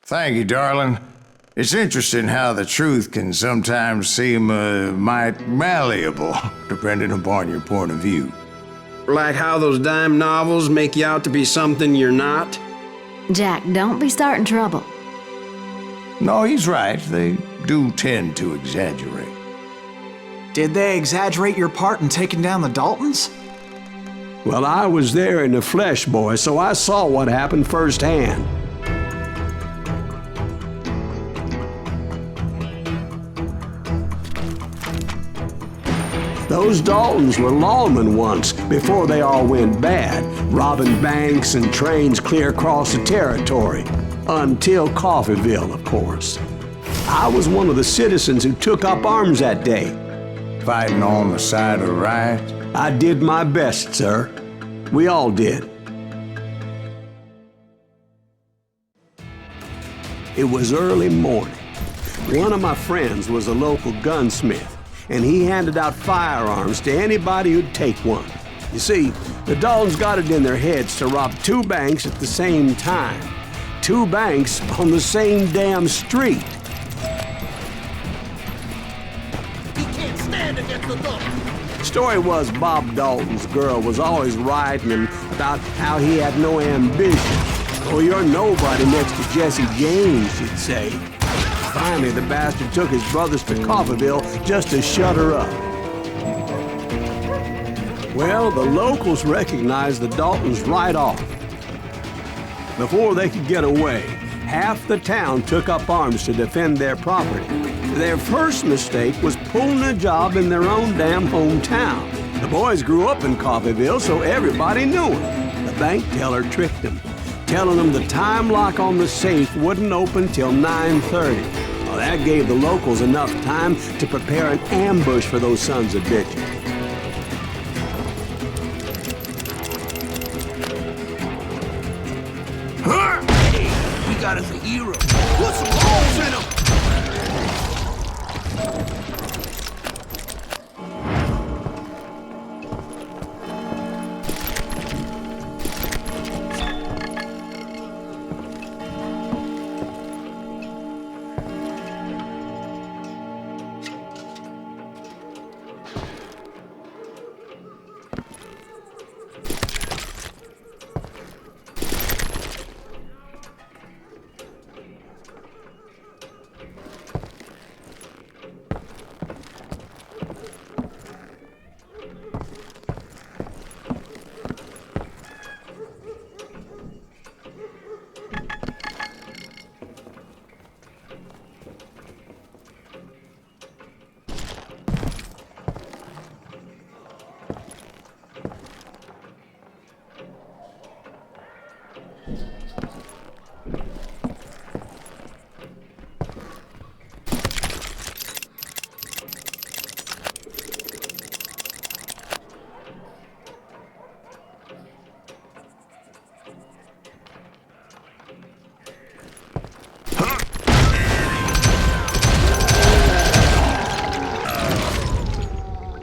Thank you, darling. It's interesting how the truth can sometimes seem might malleable, depending upon your point of view. Like how those dime novels make you out to be something you're not? Jack, don't be starting trouble. No, he's right. They do tend to exaggerate. Did they exaggerate your part in taking down the Daltons? Well, I was there in the flesh, boy, so I saw what happened firsthand. Those Daltons were lawmen once, before they all went bad, robbing banks and trains clear across the territory. Until Coffeeville, of course. I was one of the citizens who took up arms that day. Fighting on the side of right? I did my best, sir. We all did. It was early morning. One of my friends was a local gunsmith, and he handed out firearms to anybody who'd take one. You see, the Daltons got it in their heads to rob 2 banks at the same time. 2 banks on the same damn street. He can't stand against the Daltons. Story was Bob Dalton's girl was always writing him about how he had no ambition. Oh, you're nobody next to Jesse James, she'd say. Finally, the bastard took his brothers to Coffeeville just to shut her up. Well, the locals recognized the Daltons right off. Before they could get away, half the town took up arms to defend their property. Their first mistake was pulling a job in their own damn hometown. The boys grew up in Coffeeville, so everybody knew them. The bank teller tricked them, telling them the time lock on the safe wouldn't open till 9:30. Well, that gave the locals enough time to prepare an ambush for those sons of bitches. Hey, we got us a hero. Put some holes in him.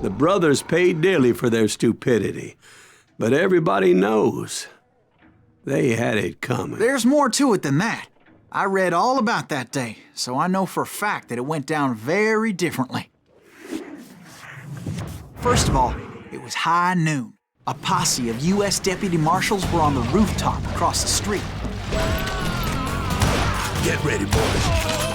The brothers paid dearly for their stupidity, but everybody knows they had it coming. There's more to it than that. I read all about that day, so I know for a fact that it went down very differently. First of all, it was high noon. A posse of U.S. deputy marshals were on the rooftop across the street. Get ready, boys.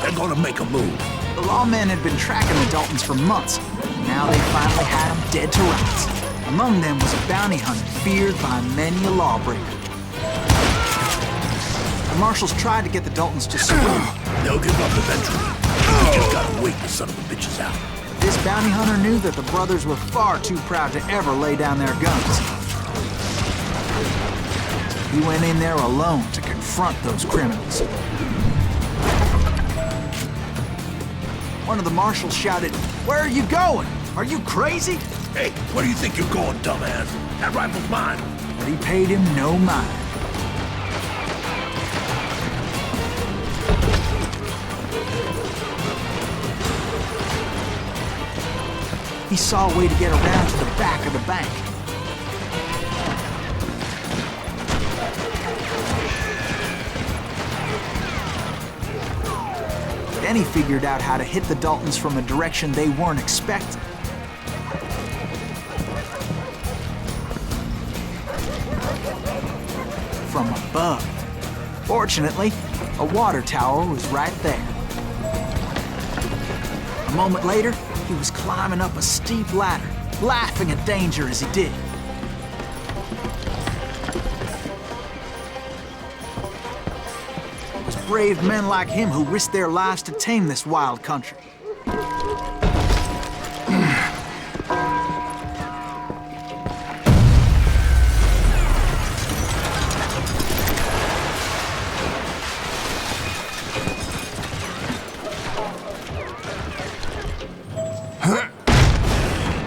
They're gonna make a move. The lawmen had been tracking the Daltons for months. Now they finally had them dead to rights. Among them was a bounty hunter feared by many a lawbreaker. The marshals tried to get the Daltons to surrender. They'll give up eventually. We just gotta wait the son of the bitches out. This bounty hunter knew that the brothers were far too proud to ever lay down their guns. He went in there alone to confront those criminals. One of the marshals shouted, "Where are you going? Are you crazy?" Hey, where do you think you're going, dumbass? That rifle's mine. But he paid him no mind. He saw a way to get around to the back of the bank. Then he figured out how to hit the Daltons from a direction they weren't expecting. From above. Fortunately, a water tower was right there. A moment later, he was climbing up a steep ladder, laughing at danger as he did. It was brave men like him who risked their lives to tame this wild country.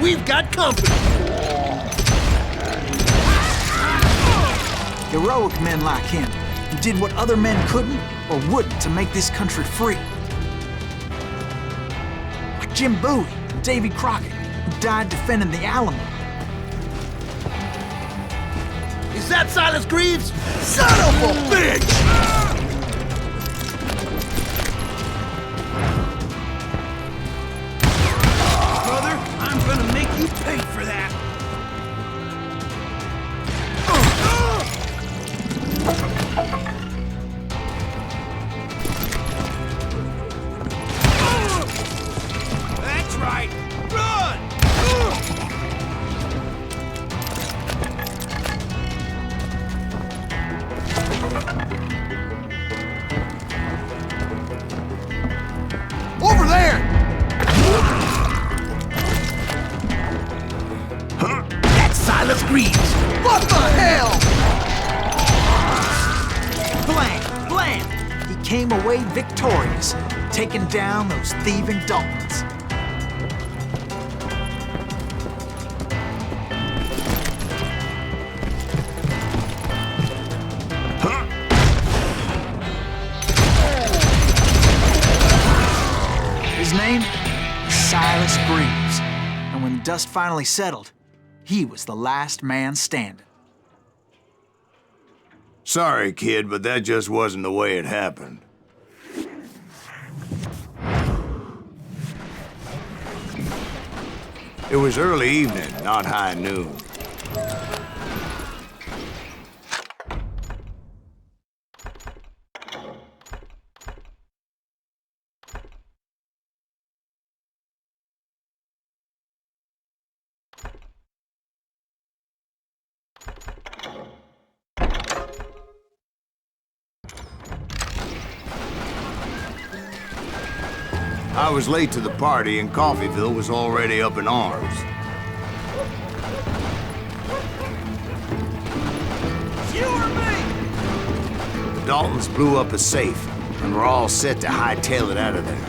We've got company. Heroic men like him, who did what other men couldn't or wouldn't to make this country free. Like Jim Bowie and Davy Crockett, who died defending the Alamo. Is that Silas Greaves? Son of a bitch! Brother, I'm gonna make you pay for that. That's right. Run! Over there! That's Silas Greaves! What the hell? Blam! Blam! He came away victorious, taking down those thieving Daltons. His name? Silas Greaves. And when the dust finally settled, he was the last man standing. Sorry, kid, but that just wasn't the way it happened. It was early evening, not high noon. I was late to the party and Coffeyville was already up in arms. You or me? The Daltons blew up a safe and were all set to hightail it out of there.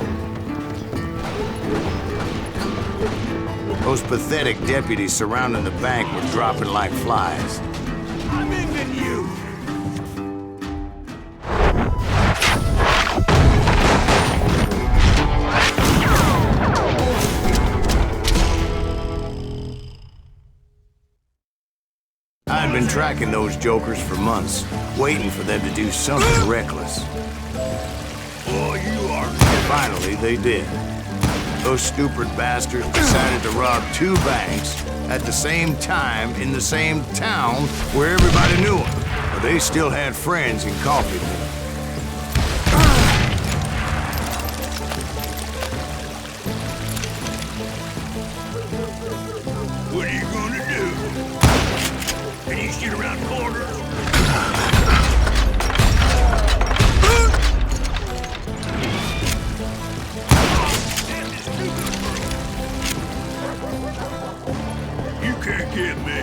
Those pathetic deputies surrounding the bank were dropping like flies. I'm ending you. I'd been tracking those jokers for months, waiting for them to do something reckless. Boy, you are. Finally, they did. Those stupid bastards decided to rob two banks at the same time in the same town where everybody knew them. But they still had friends in Coffeyville. What are you gonna do? Can you shoot around corners? You can't get me.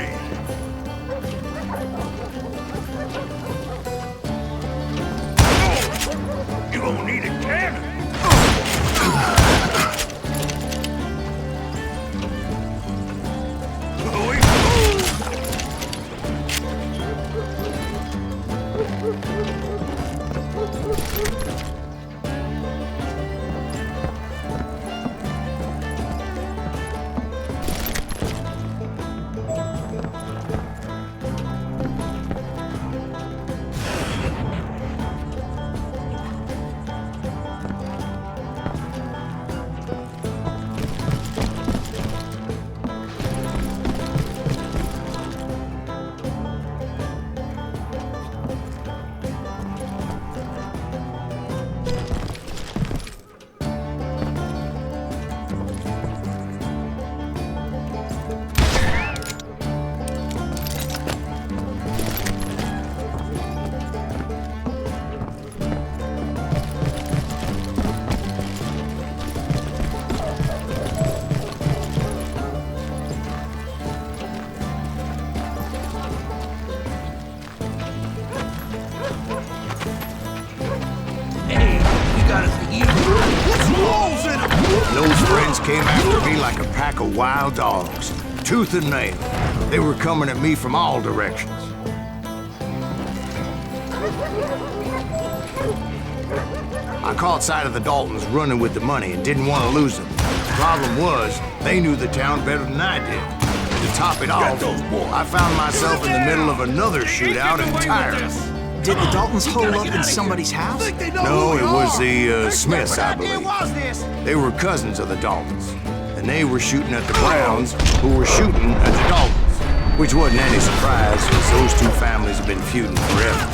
You gonna need a cannon. And those friends came after me like a pack of wild dogs, tooth and nail. They were coming at me from all directions. I caught sight of the Daltons running with the money and didn't want to lose them. The problem was, they knew the town better than I did. To top it off, I found myself in the middle of another shootout entirely. Did the Daltons hole up in somebody's house? No, it was the Smiths, I believe. They were cousins of the Daltons, and they were shooting at the Browns, who were shooting at the Daltons, which wasn't any surprise, as those two families have been feuding forever.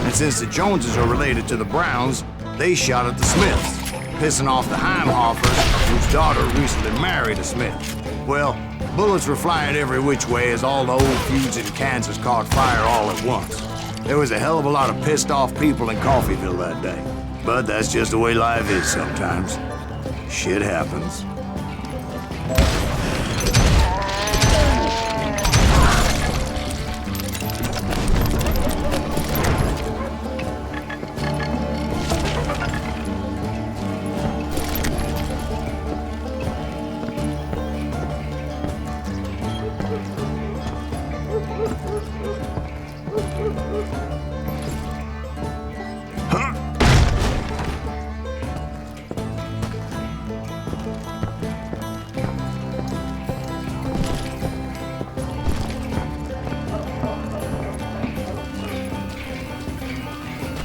And since the Joneses are related to the Browns, they shot at the Smiths, pissing off the Heimhoffers, whose daughter recently married a Smith. Well, bullets were flying every which way as all the old feuds in Kansas caught fire all at once. There was a hell of a lot of pissed off people in Coffeyville that day. But that's just the way life is sometimes. Shit happens.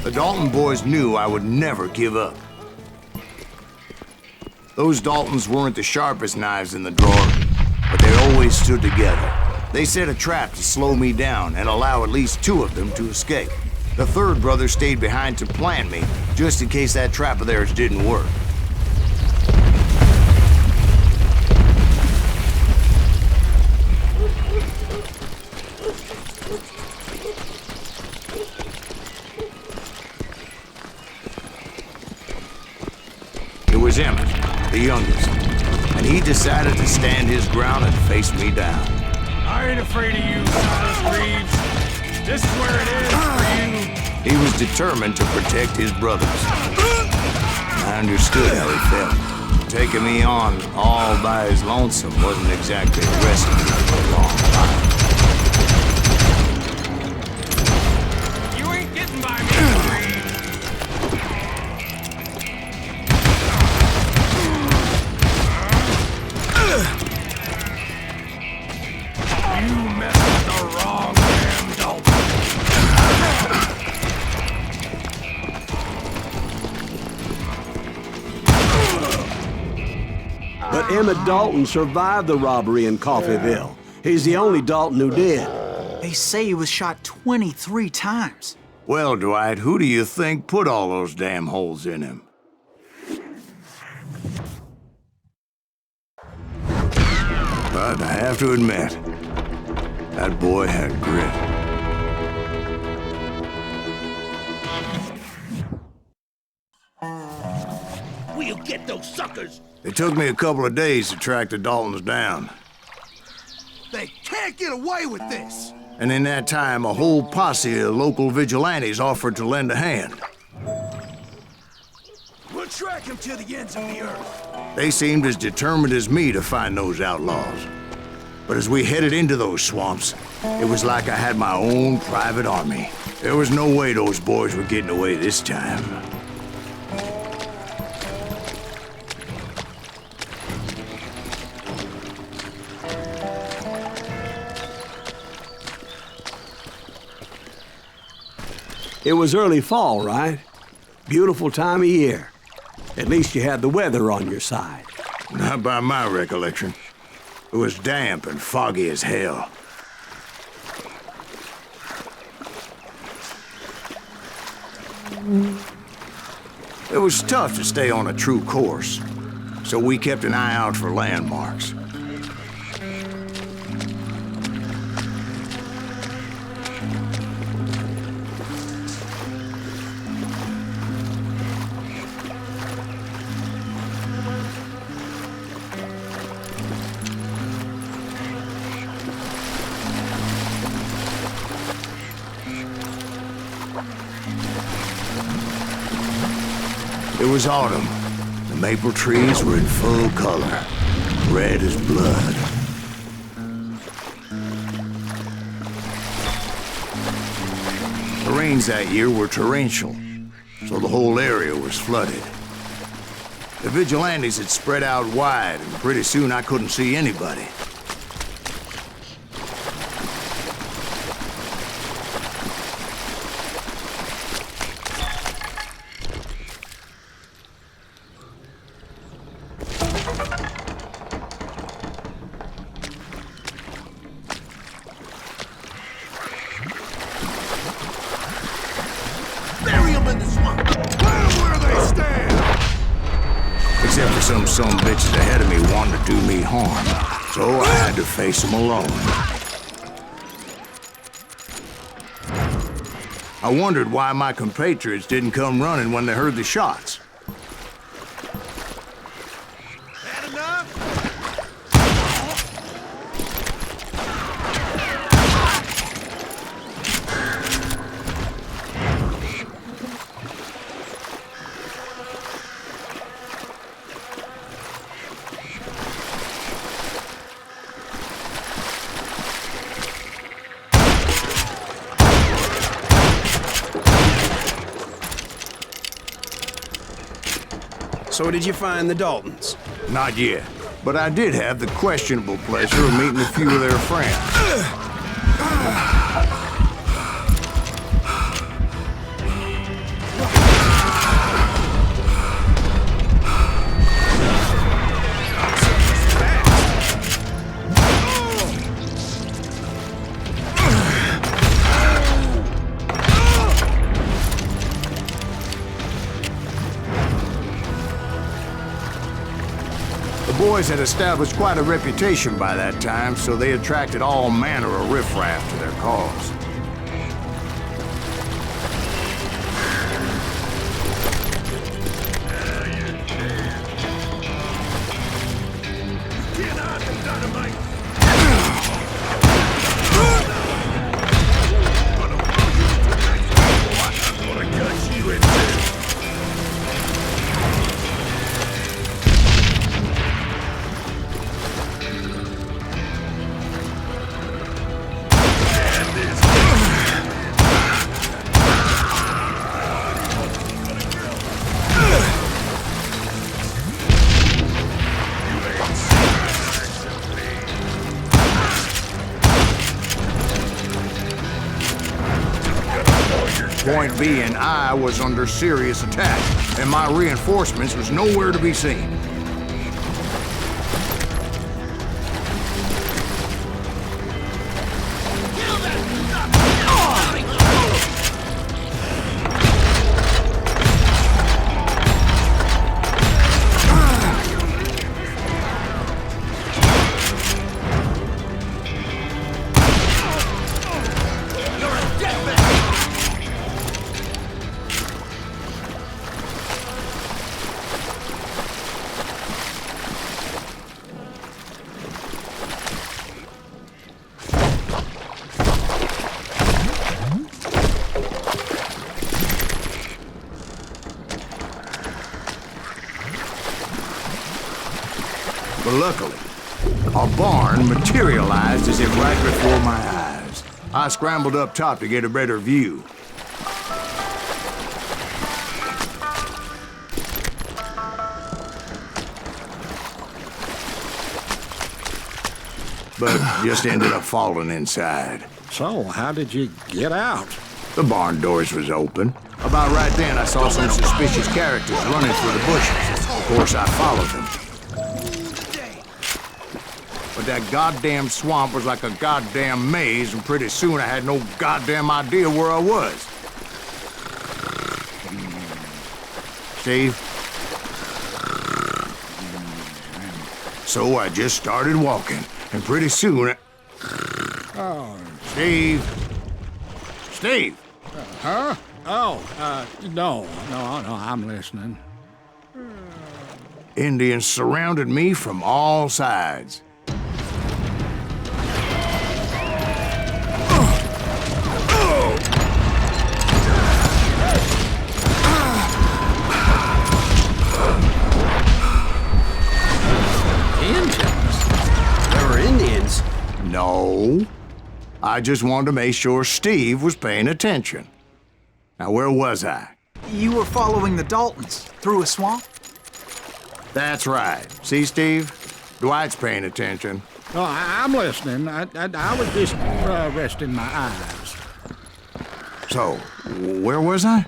The Dalton boys knew I would never give up. Those Daltons weren't the sharpest knives in the drawer, but they always stood together. They set a trap to slow me down and allow at least two of them to escape. The third brother stayed behind to plant me, just in case that trap of theirs didn't work. It was Emmett, the youngest, and he decided to stand his ground and face me down. I ain't afraid of you, Silas Reeves. This is where it is for you. He was determined to protect his brothers. I understood how he felt. Taking me on all by his lonesome wasn't exactly a recipe for a long time. You ain't getting by me, Reeves. You messed with the wrong damn Dalton. But Emmett Dalton survived the robbery in Coffeyville. He's the only Dalton who did. They say he was shot 23 times. Well, Dwight, who do you think put all those damn holes in him? But I have to admit, that boy had grit. We'll get those suckers. It took me a couple of days to track the Daltons down. They can't get away with this. And in that time, a whole posse of local vigilantes offered to lend a hand. We'll track him to the ends of the earth. They seemed as determined as me to find those outlaws. But as we headed into those swamps, it was like I had my own private army. There was no way those boys were getting away this time. It was early fall, right? Beautiful time of year. At least you had the weather on your side. Not by my recollection. It was damp and foggy as hell. It was tough to stay on a true course, so we kept an eye out for landmarks. It was autumn, The maple trees were in full color, red as blood. The rains that year were torrential, so the whole area was flooded. The vigilantes had spread out wide, and pretty soon I couldn't see anybody. Except for some bitches ahead of me wanting to do me harm. So I had to face them alone. I wondered why my compatriots didn't come running when they heard the shots. Had enough? So did you find the Daltons? Not yet, but I did have the questionable pleasure of meeting a few of their friends. The boys had established quite a reputation by that time, so they attracted all manner of riffraff to their cause. Point being, I was under serious attack, and my reinforcements was nowhere to be seen. But luckily, a barn materialized as if right before my eyes. I scrambled up top to get a better view. But just ended up falling inside. So, how did you get out? The barn doors was open. About right then, I saw some suspicious characters running through the bushes. Of course, I followed them. But that goddamn swamp was like a goddamn maze, and pretty soon I had no goddamn idea where I was. Steve? So I just started walking, and pretty soon Oh. Steve? Steve! Huh? Oh, no, I'm listening. Indians surrounded me from all sides. I just wanted to make sure Steve was paying attention. Now, where was I? You were following the Daltons through a swamp? That's right. See, Steve? Dwight's paying attention. Oh, I'm listening. I was just resting my eyes. So, where was I?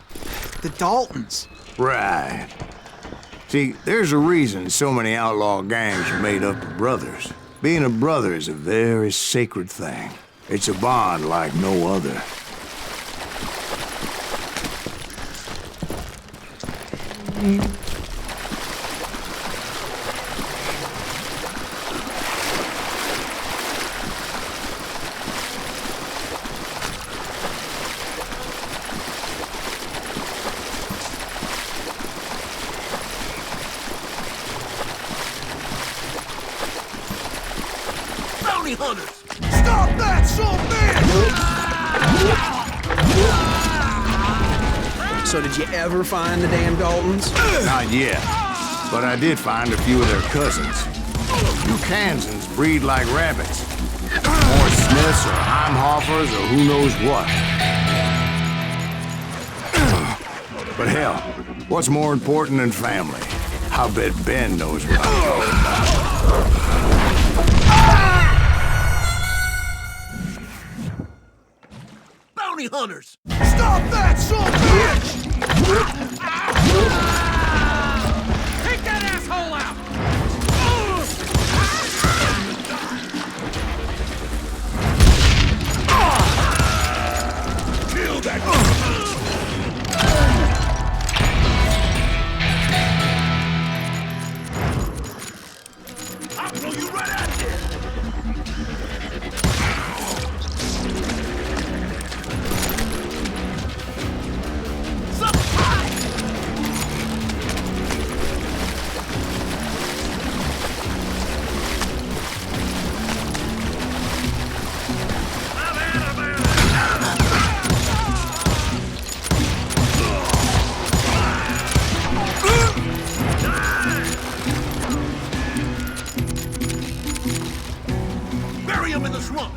The Daltons. Right. See, there's a reason so many outlaw gangs are made up of brothers. Being a brother is a very sacred thing. It's a bond like no other. Bounty hunters! Stop that, So did you ever find the damn Daltons? Not yet, but I did find a few of their cousins. You Kansans breed like rabbits. More Smiths or Heimhoffers or who knows what. But hell, what's more important than family? I'll bet Ben knows what I'm talking about. Bounty hunters! Stop that, bitch! Take that asshole out! Kill that! I'll throw you right out there! Bury him in the swamp!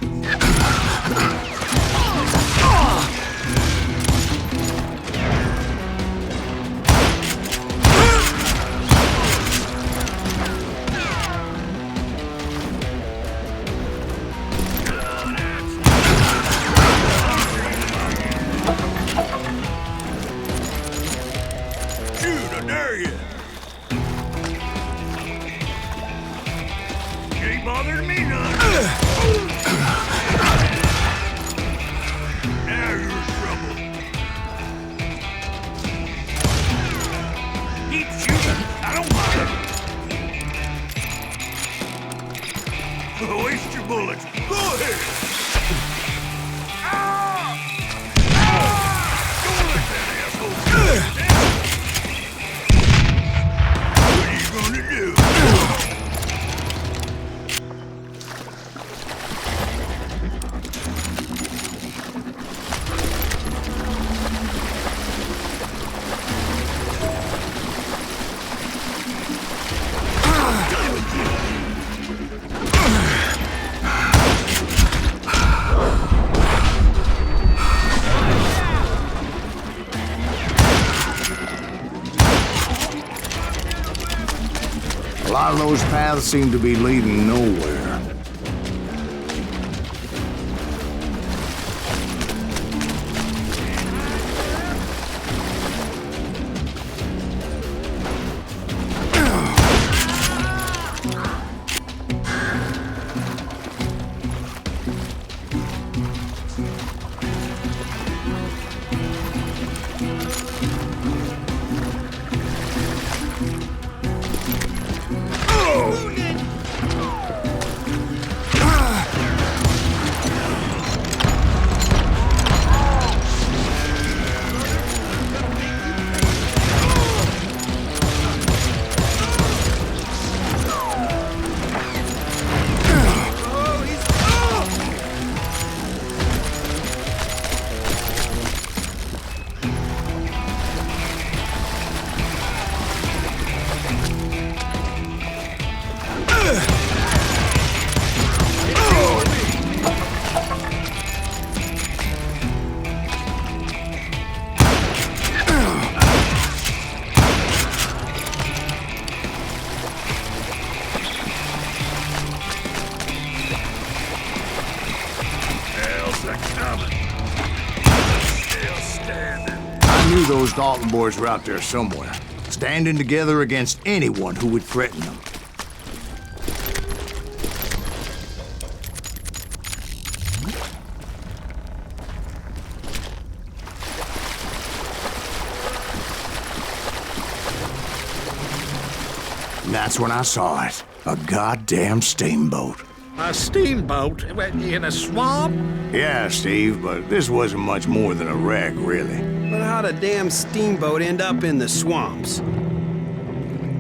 Shoot, I dare you! Ain't bothering me none. Now you're in trouble. Keep shooting. I don't mind. Waste your bullets. Go ahead. Don't let that asshole What are you gonna do? A lot of those paths seem to be leading nowhere. knew those Dalton boys were out there somewhere, standing together against anyone who would threaten them. And that's when I saw it. A goddamn steamboat. A steamboat in a swamp? Yeah, Steve, but this wasn't much more than a wreck, really. But how'd a damn steamboat end up in the swamps?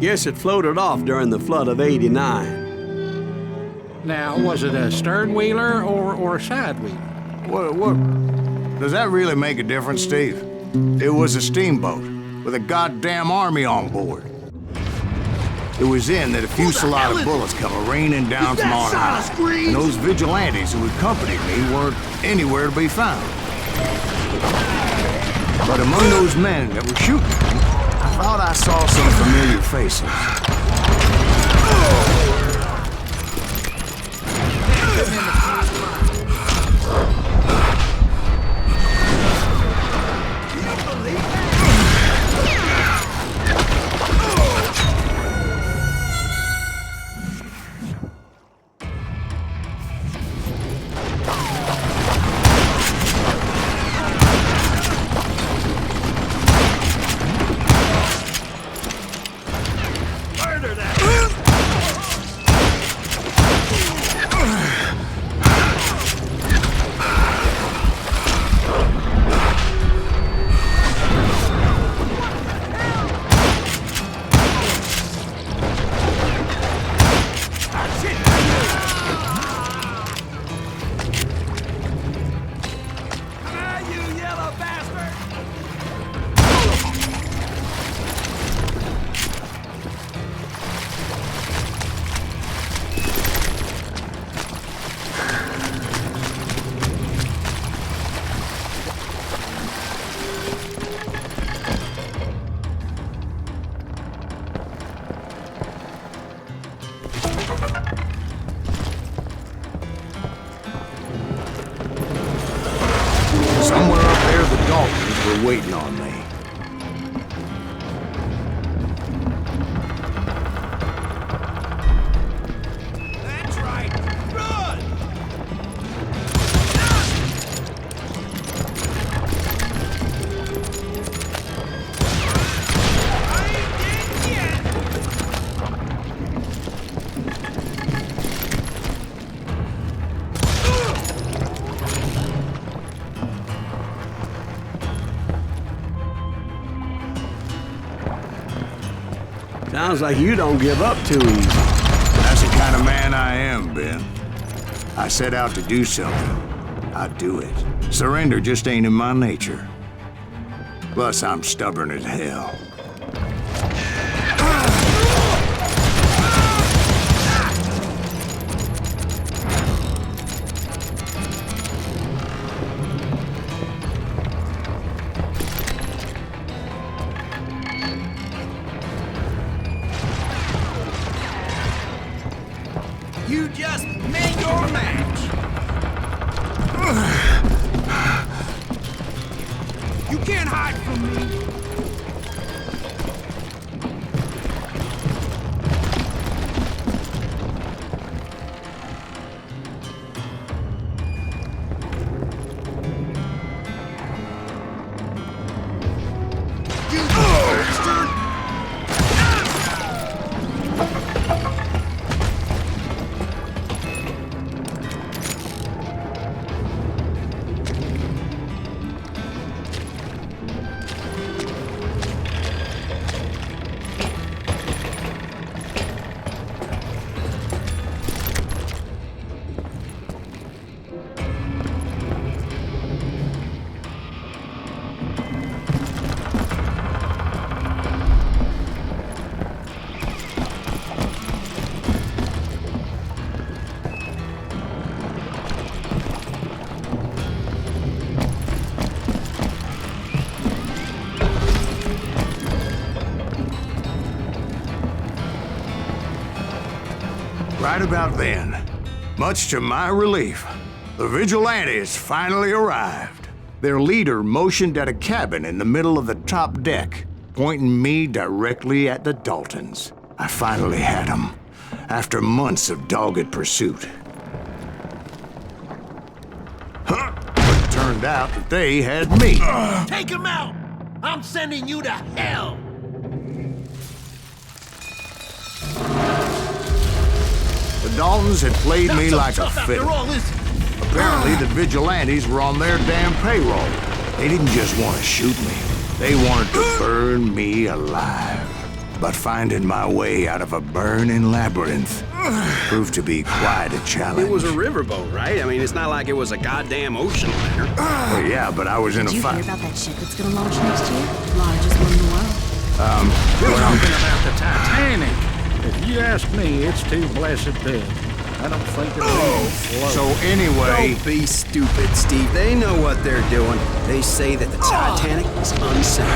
Guess it floated off during the flood of '89. Now, was it a stern wheeler or a side wheeler? What? Does that really make a difference, Steve? It was a steamboat with a goddamn army on board. It was then that a fusillade of bullets come raining down from on high, and those vigilantes who accompanied me weren't anywhere to be found. But among those men that were shooting me, I thought I saw some familiar faces. Somewhere up there, the Daltons were waiting on me. That's right. Run! I ain't dead yet. Sounds like you don't give up too easy. That's the kind of man I am, Ben. I set out to do something. I do it. Surrender just ain't in my nature. Plus, I'm stubborn as hell. You just made your match. You can't hide from me. You bastard! Right about then, much to my relief, the vigilantes finally arrived. Their leader motioned at a cabin in the middle of the top deck, pointing me directly at the Daltons. I finally had them, after months of dogged pursuit. But it turned out that they had me. Take him out! I'm sending you to hell! The Daltons had played Not me so like a tough fiddle. after all, is it? Apparently, the vigilantes were on their damn payroll. They didn't just want to shoot me. They wanted to burn me alive. But finding my way out of a burning labyrinth proved to be quite a challenge. It was a riverboat, right? I mean, it's not like it was a goddamn ocean liner. Well, yeah, but I was in Did a you hear fight. about that ship that's gonna launch next year? Largest one in the world. We're talking about the Titanic. If you ask me, it's too blessed big. I don't think it'll even float. So anyway, Don't be stupid, Steve. They know what they're doing. They say that the Titanic is unsank.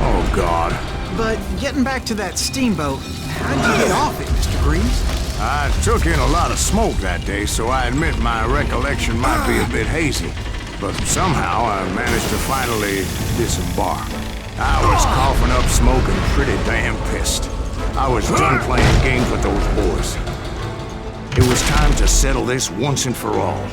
oh God. But getting back to that steamboat, how'd you get off it, Mr. Greaves? I took in a lot of smoke that day, so I admit my recollection might be a bit hazy. But somehow I managed to finally disembark. I was coughing up smoke and pretty damn pissed. I was done playing games with those boys. It was time to settle this once and for all.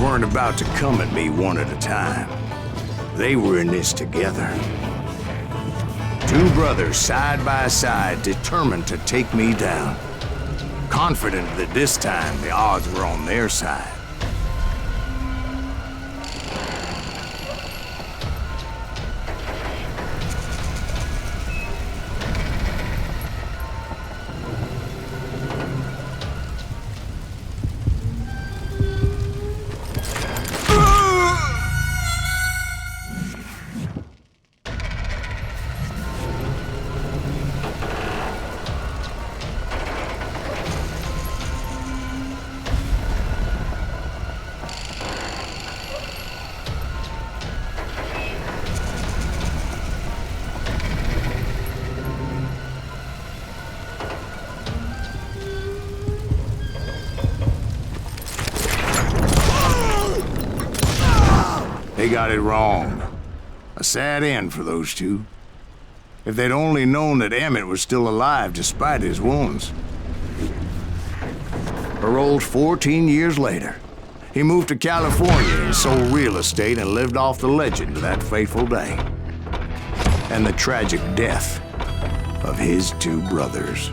Weren't about to come at me one at a time. They were in this together. Two brothers side by side, determined to take me down. Confident that this time the odds were on their side. They got it wrong. A sad end for those two. If they'd only known that Emmett was still alive despite his wounds. Paroled 14 years later, he moved to California and sold real estate and lived off the legend of that fateful day. And the tragic death of his two brothers.